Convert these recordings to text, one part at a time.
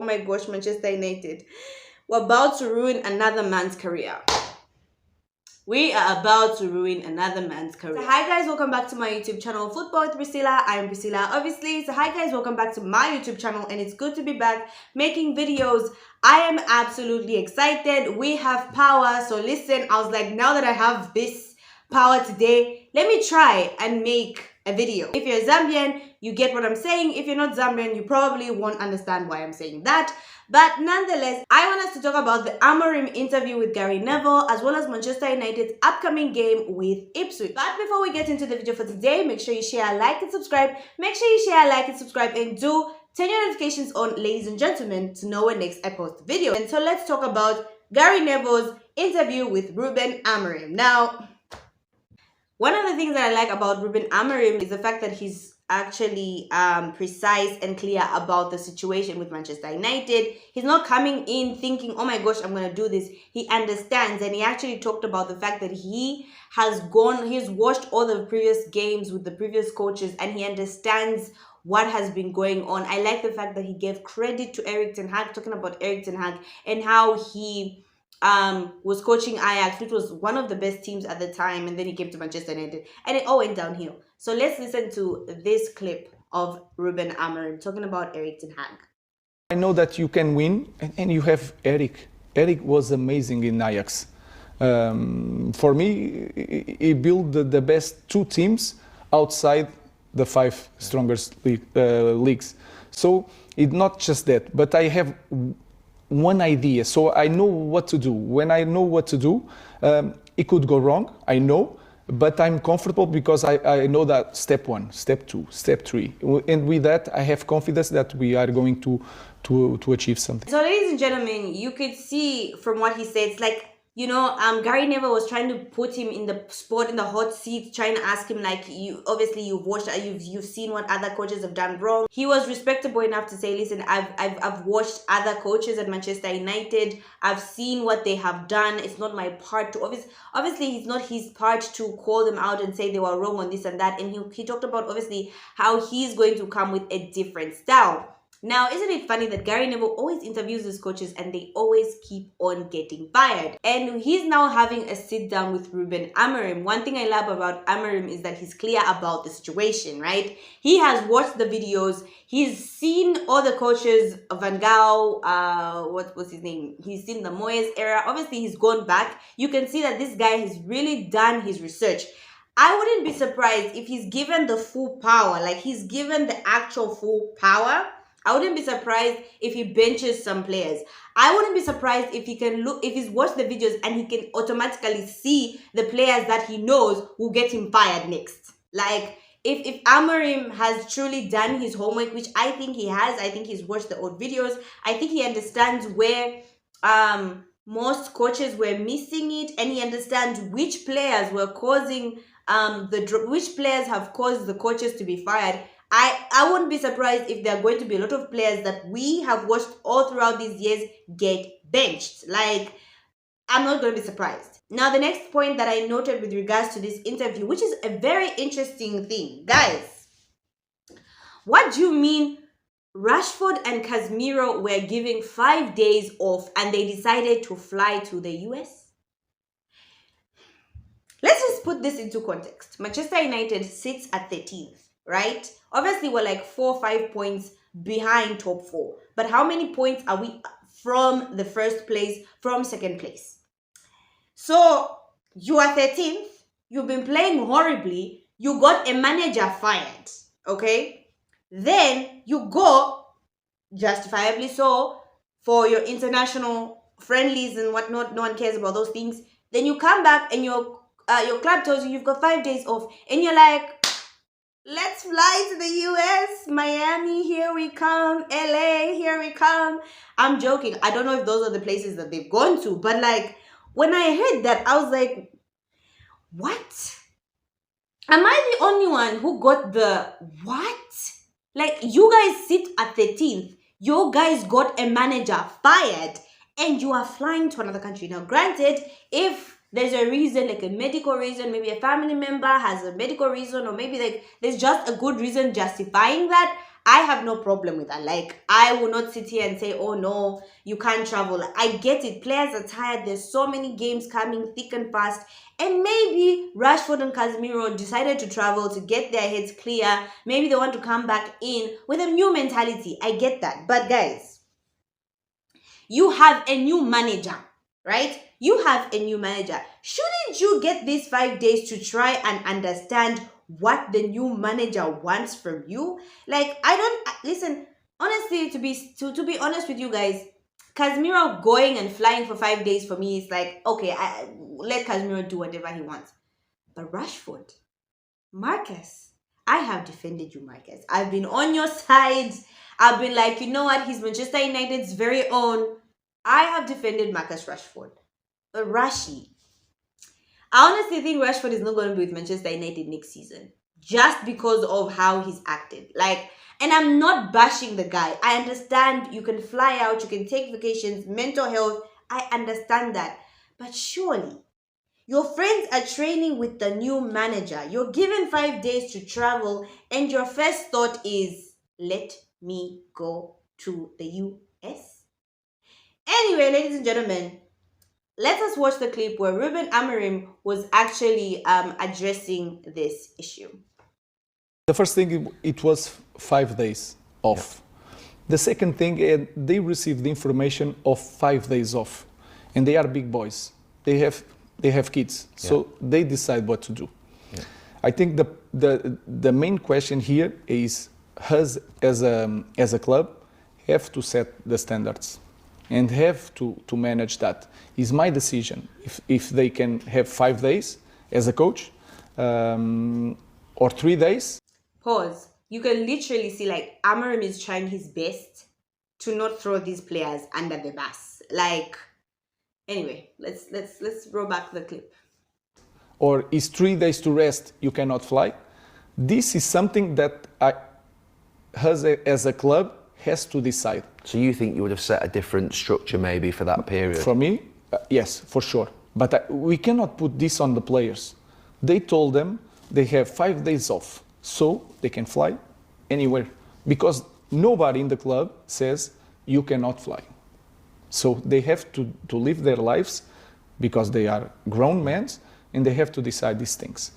Oh my gosh, Manchester United. We're about to ruin another man's career. We are about to ruin another man's career. So hi guys, welcome back to my YouTube channel, Football with Priscilla. I am Priscilla, obviously. So hi guys, welcome back to my YouTube channel, and it's good to be back making videos. I am absolutely excited. We have power. So listen, I was like, now that I have this power today, let me try and make a video. If you're Zambian, you get what I'm saying. If you're not Zambian, you probably won't understand why I'm saying that. But nonetheless, I want us to talk about the Amorim interview with Gary Neville, as well as Manchester United's upcoming game with Ipswich. But before we get into the video for today, make sure you share, like, and subscribe. Make sure you share, like, and subscribe, and do turn your notifications on, ladies and gentlemen, to know when next I post a video. And so let's talk about Gary Neville's interview with Reuben Amorim. Now, one of the things that I like about Reuben Amorim is the fact that he's actually precise and clear about the situation with Manchester United. He's not coming in thinking, oh my gosh, I'm going to do this. He understands, and he actually talked about the fact that he's watched all the previous games with the previous coaches, and he understands what has been going on. I like the fact that he gave credit to Erik Ten, talking about Erik Ten and how he was coaching Ajax, which was one of the best teams at the time, and then he came to Manchester United, and it all went downhill. So let's listen to this clip of Reuben Amorim talking about Erik Ten. I know that you can win, and you have Erik. Erik was amazing in Ajax. For me, he built the best two teams outside the five strongest leagues. So it's not just that, but I have one idea, so I know what to do. When I know what to do, it could go wrong, I know, but I'm comfortable because I know that step 1, step 2, step 3. And with that, I have confidence that we are going to achieve something. So ladies and gentlemen, you could see from what he said, it's like, you know, Gary Neville was trying to put him in the spot, in the hot seat, trying to ask him, like, you've watched, you've seen what other coaches have done wrong. He was respectable enough to say, listen, I've watched other coaches at Manchester United. I've seen what they have done. It's not my part to obviously it's not his part to call them out and say they were wrong on this and that. And he talked about obviously how he's going to come with a different style. Now, isn't it funny that Gary Neville always interviews his coaches and they always keep on getting fired? And he's now having a sit down with Reuben Amorim. One thing I love about Amorim is that he's clear about the situation, right? He has watched the videos. He's seen all the coaches, Van Gaal, what was his name? He's seen the Moyes era. Obviously, he's gone back. You can see that this guy has really done his research. I wouldn't be surprised if he's given the full power, like he's given the actual full power. I wouldn't be surprised if he benches some players. I wouldn't be surprised if if he's watched the videos and he can automatically see the players that he knows will get him fired next. Like, if Amorim has truly done his homework, which I think he has, I think he's watched the old videos, I think he understands where most coaches were missing it, and he understands which players were causing which players have caused the coaches to be fired. I wouldn't be surprised if there are going to be a lot of players that we have watched all throughout these years get benched. Like, I'm not going to be surprised. Now, the next point that I noted with regards to this interview, which is a very interesting thing. Guys, what do you mean Rashford and Casemiro were given 5 days off and they decided to fly to the US? Let's just put this into context. Manchester United sits at 13th. Right? Obviously, we're like 4 or 5 points behind top 4. But how many points are we from the first place, from second place? So, you are 13th. You've been playing horribly. You got a manager fired. Okay? Then, you go, justifiably so, for your international friendlies and whatnot. No one cares about those things. Then you come back and your club tells you you've got 5 days off. And you're like, let's fly to the US, Miami, here we come, LA, here we come. I'm joking. I don't know if those are the places that they've gone to, but like, when I heard that, I was like, what? Am I the only one who got the what? Like, you guys sit at 13th, your guys got a manager fired, and you are flying to another country. Now, granted, if there's a reason, like a medical reason, maybe a family member has a medical reason, or maybe like there's just a good reason justifying that, I have no problem with that. Like, I will not sit here and say, oh no, you can't travel. I get it. Players are tired. There's so many games coming thick and fast. And maybe Rashford and Casemiro decided to travel to get their heads clear. Maybe they want to come back in with a new mentality. I get that. But guys, you have a new manager, right? You have a new manager. Shouldn't you get these 5 days to try and understand what the new manager wants from you? Like, I don't listen, honestly, to be honest with you guys, Casemiro going and flying for 5 days for me is like, okay, let Casemiro do whatever he wants. But Rashford, Marcus, I have defended you, Marcus. I've been on your side. I've been like, you know what? He's Manchester United's very own. I have defended Marcus Rashford. But Rashi, I honestly think Rashford is not going to be with Manchester United next season. Just because of how he's acted. Like, and I'm not bashing the guy. I understand you can fly out, you can take vacations, mental health. I understand that. But surely, your friends are training with the new manager. You're given 5 days to travel, and your first thought is, let me go to the US. Anyway, ladies and gentlemen, let us watch the clip where Reuben Amorim was actually addressing this issue. The first thing, it was 5 days off. The second thing, they received the information of 5 days off, and they are big boys. They have kids, so they decide what to do. I think the main question here is, us as a club have to set the standards and have to manage that. It's my decision if they can have 5 days as a coach or 3 days. Pause. You can literally see, like, Amorim is trying his best to not throw these players under the bus. Like, anyway, let's roll back the clip. Or is 3 days to rest, you cannot fly. This is something that as a club has to decide. So you think you would have set a different structure maybe for that period? For me, yes, for sure. But we cannot put this on the players. They told them they have 5 days off, so they can fly anywhere. Because nobody in the club says you cannot fly. So they have to live their lives because they are grown men and they have to decide these things.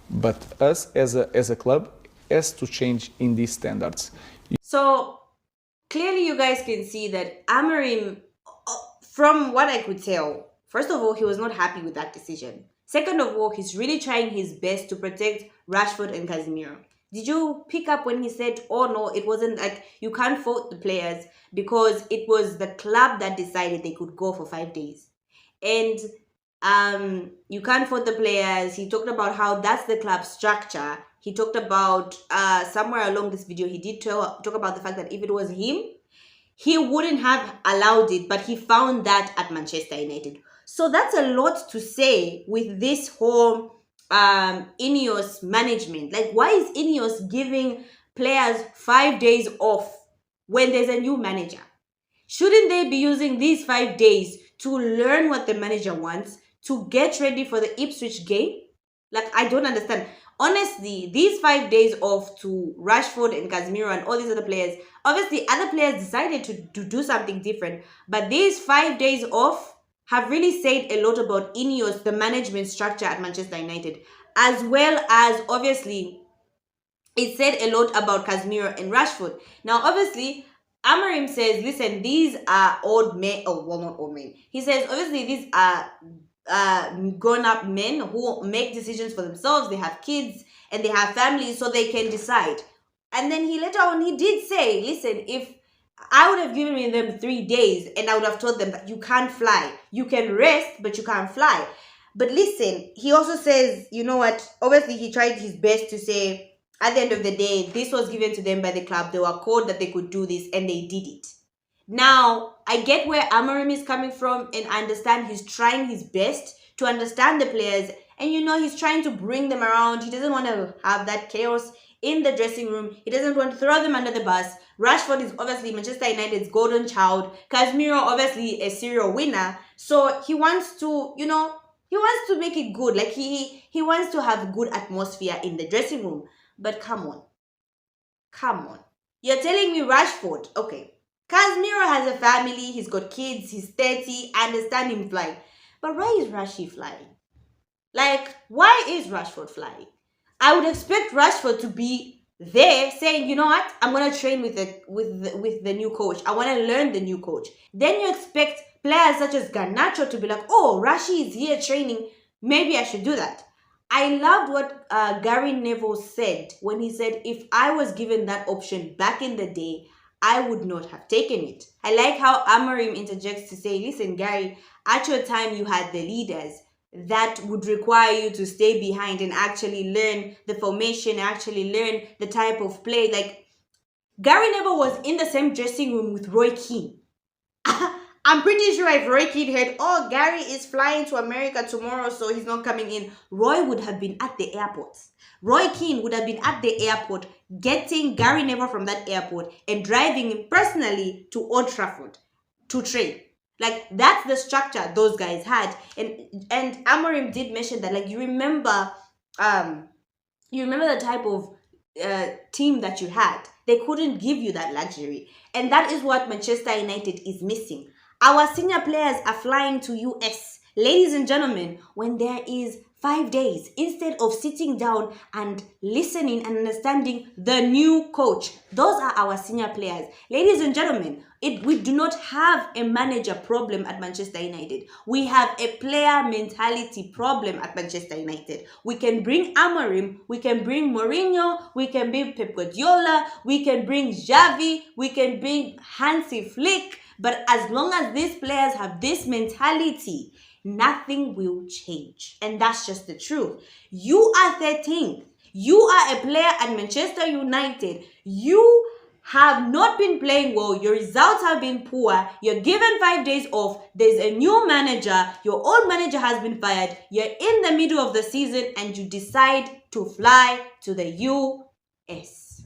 But us as a club has to change in these standards. So clearly you guys can see that Amorim, from what I could tell, first of all, he was not happy with that decision. Second of all, he's really trying his best to protect Rashford and Casemiro. Did you pick up when he said, oh no, it wasn't like you can't fault the players because it was the club that decided they could go for 5 days. And you can't fault the players. He talked about how that's the club structure. He talked about somewhere along this video, he did talk about the fact that if it was him, he wouldn't have allowed it, but he found that at Manchester United. So that's a lot to say with this whole Ineos management. Like, why is Ineos giving players 5 days off when there's a new manager? Shouldn't they be using these 5 days to learn what the manager wants, to get ready for the Ipswich game? Like, I don't understand. Honestly, these 5 days off to Rashford and Casemiro and all these other players, obviously other players decided to do something different, but these 5 days off have really said a lot about Ineos, the management structure at Manchester United, as well as obviously it said a lot about Casemiro and Rashford. Now, obviously, Amorim says, listen, these are old men, oh, well, not old men. He says, obviously, these are grown-up men who make decisions for themselves. They have kids and they have families, so they can decide. And then he later on, he did say, listen, if I would have given them 3 days and I would have told them that you can't fly. You can rest, but you can't fly. But listen, he also says, you know what? Obviously, he tried his best to say, at the end of the day, this was given to them by the club. They were called that they could do this and they did it. Now, I get where Amorim is coming from and I understand he's trying his best to understand the players. And, you know, he's trying to bring them around. He doesn't want to have that chaos in the dressing room. He doesn't want to throw them under the bus. Rashford is obviously Manchester United's golden child. Casemiro, obviously a serial winner. So he wants to, you know, he wants to make it good. Like he wants to have good atmosphere in the dressing room. But come on. Come on. You're telling me Rashford, okay. Casemiro has a family, he's got kids, he's 30, I understand him flying. But why is Rashi flying? Like, why is Rashford flying? I would expect Rashford to be there saying, you know what, I'm gonna train with the new coach. I wanna learn the new coach. Then you expect players such as Garnacho to be like, oh, Rashi is here training, maybe I should do that. I loved what Gary Neville said when he said, if I was given that option back in the day, I would not have taken it. I like how Amorim interjects to say, listen, Gary, at your time you had the leaders that would require you to stay behind and actually learn the formation, actually learn the type of play. Like, Gary Neville was in the same dressing room with Roy Keane. I'm pretty sure if Roy Keane heard, oh, Gary is flying to America tomorrow, so he's not coming in, Roy would have been at the airport. Roy Keane would have been at the airport getting Gary Neville from that airport and driving him personally to Old Trafford to train. Like, that's the structure those guys had. And Amorim did mention that, like, you remember the type of team that you had. They couldn't give you that luxury. And that is what Manchester United is missing. Our senior players are flying to US. Ladies and gentlemen, when there is 5 days, instead of sitting down and listening and understanding the new coach, those are our senior players. Ladies and gentlemen, we do not have a manager problem at Manchester United. We have a player mentality problem at Manchester United. We can bring Amorim, we can bring Mourinho, we can bring Pep Guardiola, we can bring Xavi, we can bring Hansi Flick, but as long as these players have this mentality, nothing will change. And that's just the truth. You are 13th. You are a player at Manchester United. You have not been playing well. Your results have been poor. You're given 5 days off. There's a new manager. Your old manager has been fired. You're in the middle of the season and you decide to fly to the US.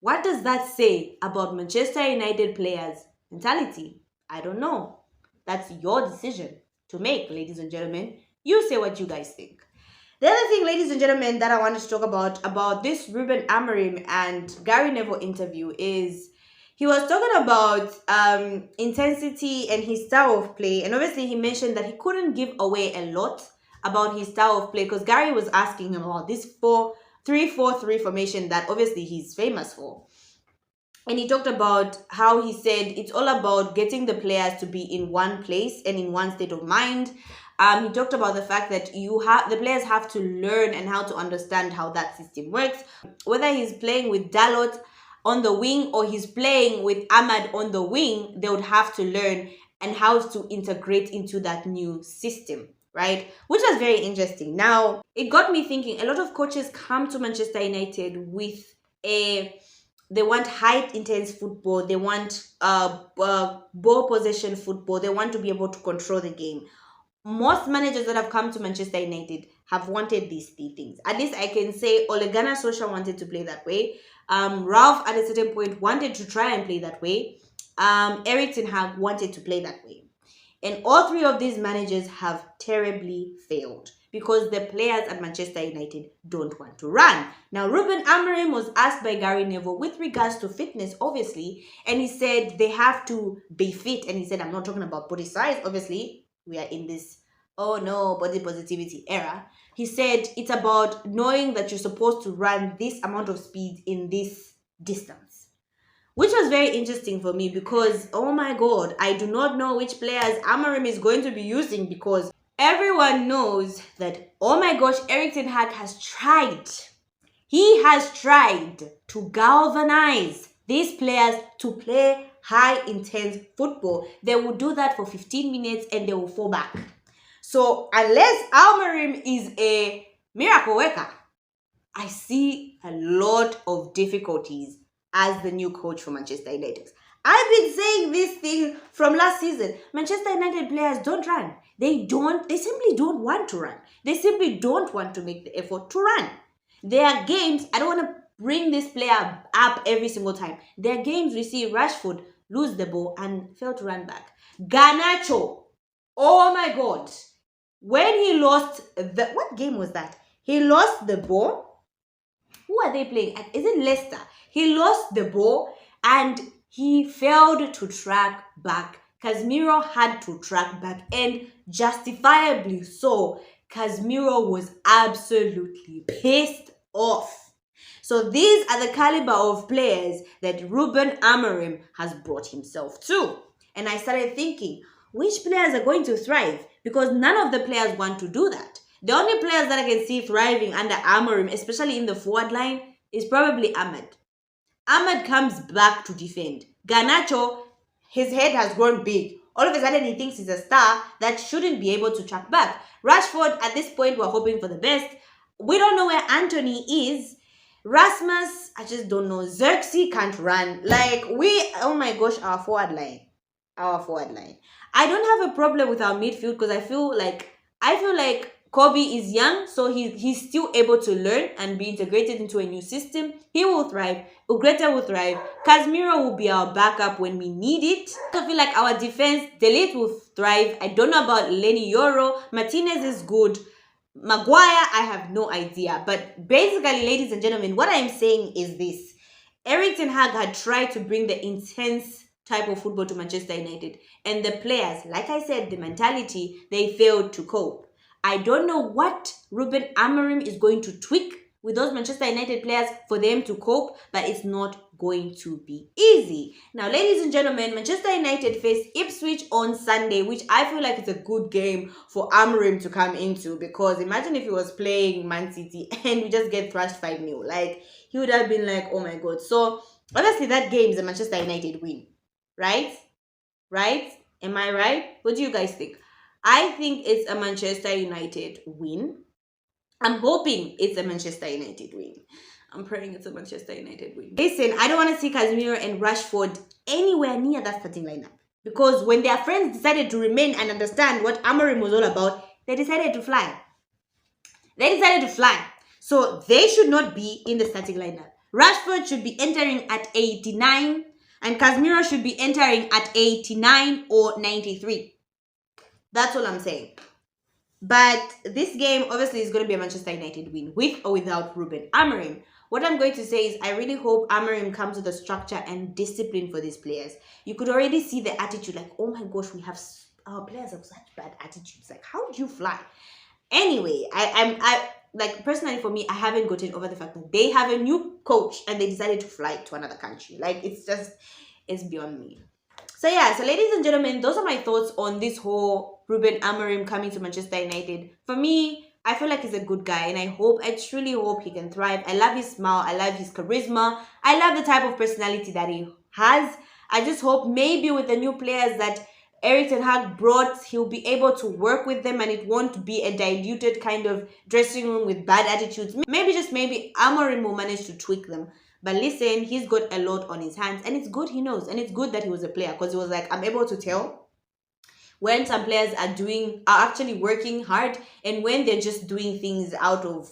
What does that say about Manchester United players' mentality? I don't know. That's your decision to make, ladies and gentlemen. You say what you guys think. The other thing, ladies and gentlemen, that I want to talk about this Reuben Amorim and Gary Neville interview is he was talking about intensity and his style of play. And obviously he mentioned that he couldn't give away a lot about his style of play because Gary was asking him about this 4-3-4-3 formation that obviously he's famous for. And he talked about how he said it's all about getting the players to be in one place and in one state of mind. He talked about the fact that the players have to learn and how to understand how that system works. Whether he's playing with Dalot on the wing or he's playing with Ahmad on the wing, they would have to learn and how to integrate into that new system, right? Which was very interesting. Now, it got me thinking, a lot of coaches come to Manchester United with they want high intense football. They want ball possession football. They want to be able to control the game. Most managers that have come to Manchester United have wanted these three things. At least I can say Ole Gunnar Solskjaer wanted to play that way. Ralph at a certain point wanted to try and play that way. Erik Ten wanted to play that way. And all three of these managers have terribly failed because the players at Manchester United don't want to run. Now, Reuben Amorim was asked by Gary Neville with regards to fitness, obviously, and he said they have to be fit. And he said, I'm not talking about body size, obviously. We are in this, oh no, body positivity era. He said it's about knowing that you're supposed to run this amount of speed in this distance. Which was very interesting for me because, oh my God, I do not know which players Amorim is going to be using because everyone knows that, oh my gosh, Erik Ten has tried. He has tried to galvanize these players to play high intense football. They will do that for 15 minutes and they will fall back. So unless Amorim is a miracle worker, I see a lot of difficulties as the new coach for Manchester United. I've been saying this thing from last season. Manchester United players don't run. They simply don't want to run. They simply don't want to make the effort to run. There are games, I don't want to bring this player up every single time. There are games we see Rashford lose the ball and fail to run back. Garnacho, oh my God. When he lost what game was that? He lost the ball Who are they playing? Is it Leicester? He lost the ball and he failed to track back. Casemiro had to track back, and justifiably so. Casemiro was absolutely pissed off. So these are the caliber of players that Reuben Amorim has brought himself to. And I started thinking, which players are going to thrive? Because none of the players want to do that. The only players that I can see thriving under Amorim, especially in the forward line, is probably Ahmed. Ahmed comes back to defend. Garnacho, his head has grown big. All of a sudden, he thinks he's a star that shouldn't be able to track back. Rashford, at this point, we're hoping for the best. We don't know where Anthony is. Rasmus, I just don't know. Xerxes can't run. Oh my gosh, our forward line. I don't have a problem with our midfield because I feel like Kobe is young, so he's still able to learn and be integrated into a new system. He will thrive. Ugreta will thrive. Casemiro will be our backup when we need it. I feel like our defense, Delete will thrive. I don't know about Lenny Yoro. Martinez is good. Maguire, I have no idea. But basically, ladies and gentlemen, what I'm saying is this. Erik Ten Hag had tried to bring the intense type of football to Manchester United. And the players, like I said, the mentality, they failed to cope. I don't know what Reuben Amorim is going to tweak with those Manchester United players for them to cope, but it's not going to be easy. Now, ladies and gentlemen, Manchester United face Ipswich on Sunday, which I feel like it's a good game for Amorim to come into, because imagine if he was playing Man City and we just get thrashed 5-0. Like, he would have been like, oh my God. So, honestly, that game is a Manchester United win, right? Right? Am I right? What do you guys think? I think it's a Manchester United win. I'm hoping it's a Manchester United win. I'm praying it's a Manchester United win. Listen, I don't want to see Casemiro and Rashford anywhere near that starting lineup. Because when their friends decided to remain and understand what Amorim was all about, they decided to fly. So they should not be in the starting lineup. Rashford should be entering at 89 and Casemiro should be entering at 89 or 93. That's all I'm saying. But this game obviously is going to be a Manchester United win, with or without Reuben Amorim. What I'm going to say is I really hope Amorim comes with a structure and discipline for these players. You could already see the attitude, like, oh my gosh, our players have such bad attitudes. Like, how do you fly? Anyway, I personally for me, I haven't gotten over the fact that they have a new coach and they decided to fly to another country. Like, it's beyond me. So yeah, so ladies and gentlemen, those are my thoughts on this whole Reuben Amorim coming to Manchester United. For me, I feel like he's a good guy and I truly hope he can thrive. I love his smile. I love his charisma. I love the type of personality that he has. I just hope maybe with the new players that Erik Ten Hag brought, he'll be able to work with them and it won't be a diluted kind of dressing room with bad attitudes. Maybe Amorim will manage to tweak them. But listen, he's got a lot on his hands and it's good he knows. And it's good that he was a player because he was like, I'm able to tell when some players are actually working hard and when they're just doing things out of,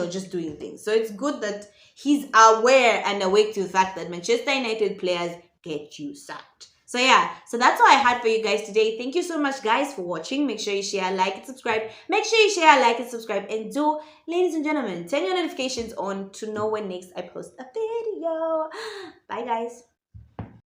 just doing things. So it's good that he's aware and awake to the fact that Manchester United players get you sacked. So yeah, so that's all I had for you guys today. Thank you so much, guys, for watching. Make sure you share, like, and subscribe. Make sure you share, like, and subscribe. And do, ladies and gentlemen, turn your notifications on to know when next I post a video. Bye, guys.